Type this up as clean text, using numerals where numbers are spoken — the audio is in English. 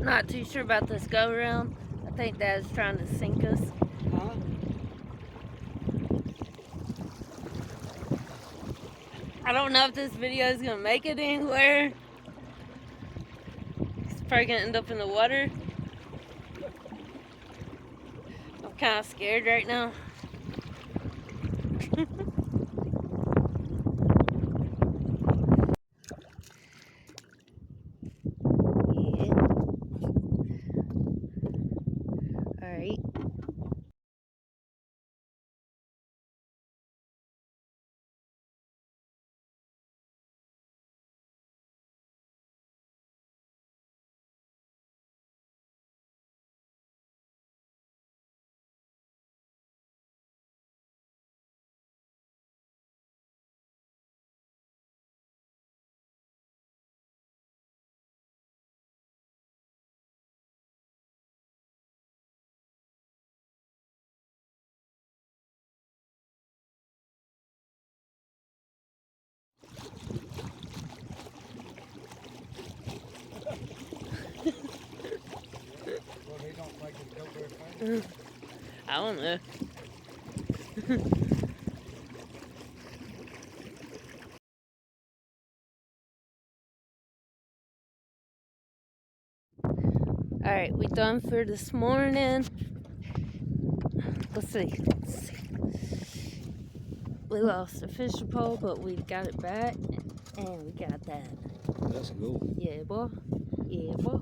Not too sure about this go around. I think Dad's trying to sink us. Huh? I don't know if this video is gonna make it anywhere. It's probably gonna end up in the water. I'm kind of scared right now. Yeah. Alright. Well, they don't like it go very fast. I don't know. Alright, we done for this morning. Let's see. We lost the fishing pole, but we got it back. And we got that. That's cool. Yeah, boy. Yeah, boy.